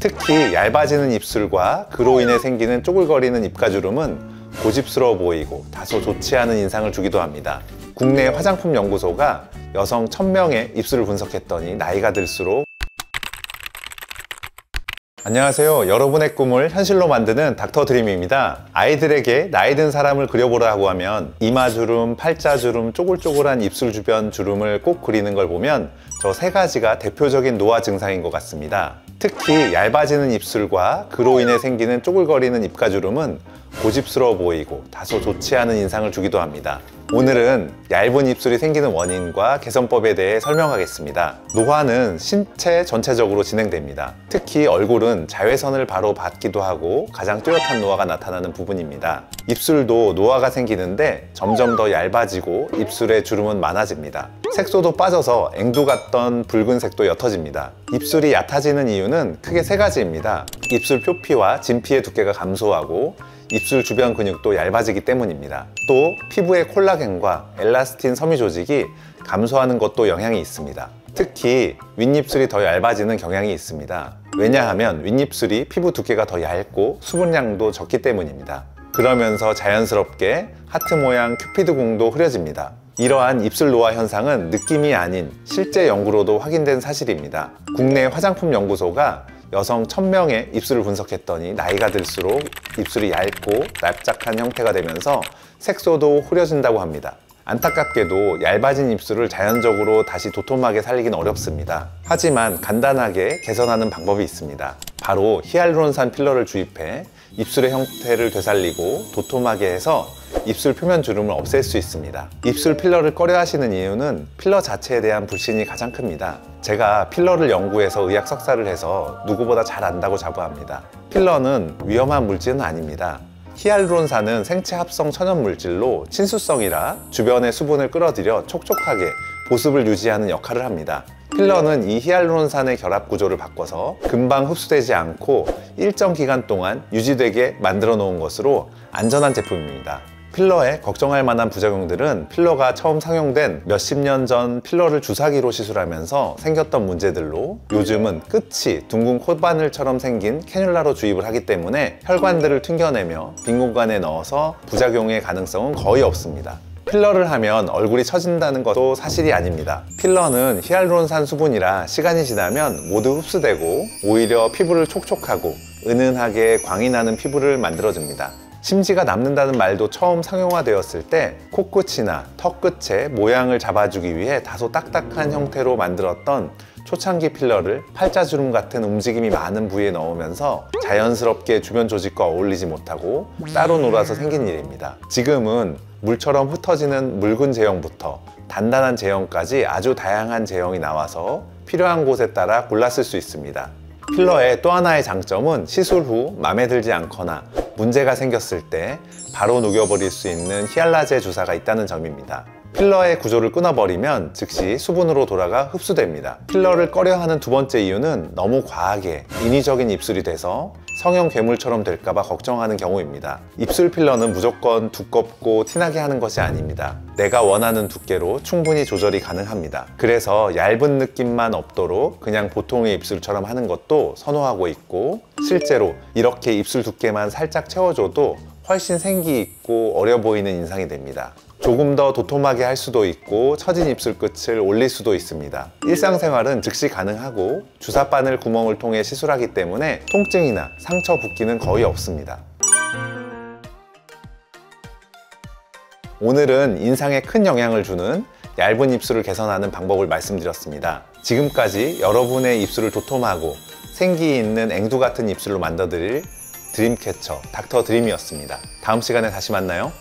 특히 얇아지는 입술과 그로 인해 생기는 쪼글거리는 입가주름은 고집스러워 보이고 다소 좋지 않은 인상을 주기도 합니다. 국내 화장품 연구소가 여성 1000명의 입술을 분석했더니 나이가 들수록 안녕하세요. 여러분의 꿈을 현실로 만드는 닥터 드림입니다. 아이들에게 나이 든 사람을 그려보라고 하면 이마주름, 팔자주름, 쪼글쪼글한 입술 주변 주름을 꼭 그리는 걸 보면 저 세 가지가 대표적인 노화 증상인 것 같습니다. 특히 얇아지는 입술과 그로 인해 생기는 쪼글거리는 입가주름은 고집스러워 보이고 다소 좋지 않은 인상을 주기도 합니다. 오늘은 얇은 입술이 생기는 원인과 개선법에 대해 설명하겠습니다. 노화는 신체 전체적으로 진행됩니다. 특히 얼굴은 자외선을 바로 받기도 하고 가장 뚜렷한 노화가 나타나는 부분입니다. 입술도 노화가 생기는데 점점 더 얇아지고 입술의 주름은 많아집니다. 색소도 빠져서 앵두 같던 붉은색도 옅어집니다. 입술이 얕아지는 이유는 크게 세 가지입니다. 입술 표피와 진피의 두께가 감소하고 입술 주변 근육도 얇아지기 때문입니다. 또 피부의 콜라겐과 엘라스틴 섬유 조직이 감소하는 것도 영향이 있습니다. 특히 윗입술이 더 얇아지는 경향이 있습니다. 왜냐하면 윗입술이 피부 두께가 더 얇고 수분량도 적기 때문입니다. 그러면서 자연스럽게 하트 모양 큐피드 공도 흐려집니다. 이러한 입술 노화 현상은 느낌이 아닌 실제 연구로도 확인된 사실입니다. 국내 화장품 연구소가 여성 1000명의 입술을 분석했더니 나이가 들수록 입술이 얇고 납작한 형태가 되면서 색소도 흐려진다고 합니다. 안타깝게도 얇아진 입술을 자연적으로 다시 도톰하게 살리긴 어렵습니다. 하지만 간단하게 개선하는 방법이 있습니다. 바로 히알루론산 필러를 주입해 입술의 형태를 되살리고 도톰하게 해서 입술 표면 주름을 없앨 수 있습니다. 입술 필러를 꺼려 하시는 이유는 필러 자체에 대한 불신이 가장 큽니다. 제가 필러를 연구해서 의학 석사를 해서 누구보다 잘 안다고 자부합니다. 필러는 위험한 물질은 아닙니다. 히알루론산은 생체 합성 천연 물질로 친수성이라 주변의 수분을 끌어들여 촉촉하게 보습을 유지하는 역할을 합니다. 필러는 이 히알루론산의 결합 구조를 바꿔서 금방 흡수되지 않고 일정 기간 동안 유지되게 만들어 놓은 것으로 안전한 제품입니다. 필러에 걱정할 만한 부작용들은 필러가 처음 상용된 몇십 년 전 필러를 주사기로 시술하면서 생겼던 문제들로 요즘은 끝이 둥근 콧바늘처럼 생긴 캐뉼라로 주입을 하기 때문에 혈관들을 튕겨내며 빈 공간에 넣어서 부작용의 가능성은 거의 없습니다. 필러를 하면 얼굴이 처진다는 것도 사실이 아닙니다. 필러는 히알루론산 수분이라 시간이 지나면 모두 흡수되고 오히려 피부를 촉촉하고 은은하게 광이 나는 피부를 만들어줍니다. 심지가 남는다는 말도 처음 상용화되었을 때 코끝이나 턱 끝의 모양을 잡아주기 위해 다소 딱딱한 형태로 만들었던 초창기 필러를 팔자주름 같은 움직임이 많은 부위에 넣으면서 자연스럽게 주변 조직과 어울리지 못하고 따로 놀아서 생긴 일입니다. 지금은 물처럼 흩어지는 묽은 제형부터 단단한 제형까지 아주 다양한 제형이 나와서 필요한 곳에 따라 골라 쓸 수 있습니다. 필러의 또 하나의 장점은 시술 후 마음에 들지 않거나 문제가 생겼을 때 바로 녹여버릴 수 있는 히알라제 주사가 있다는 점입니다. 필러의 구조를 끊어버리면 즉시 수분으로 돌아가 흡수됩니다. 필러를 꺼려하는 두 번째 이유는 너무 과하게 인위적인 입술이 돼서 성형 괴물처럼 될까봐 걱정하는 경우입니다. 입술 필러는 무조건 두껍고 티나게 하는 것이 아닙니다. 내가 원하는 두께로 충분히 조절이 가능합니다. 그래서 얇은 느낌만 없도록 그냥 보통의 입술처럼 하는 것도 선호하고 있고, 실제로 이렇게 입술 두께만 살짝 채워줘도 훨씬 생기 있고 어려 보이는 인상이 됩니다. 조금 더 도톰하게 할 수도 있고 처진 입술 끝을 올릴 수도 있습니다. 일상생활은 즉시 가능하고 주사바늘 구멍을 통해 시술하기 때문에 통증이나 상처 붓기는 거의 없습니다. 오늘은 인상에 큰 영향을 주는 얇은 입술을 개선하는 방법을 말씀드렸습니다. 지금까지 여러분의 입술을 도톰하고 생기 있는 앵두 같은 입술로 만들어드릴 드림캐쳐 닥터 드림이었습니다. 다음 시간에 다시 만나요.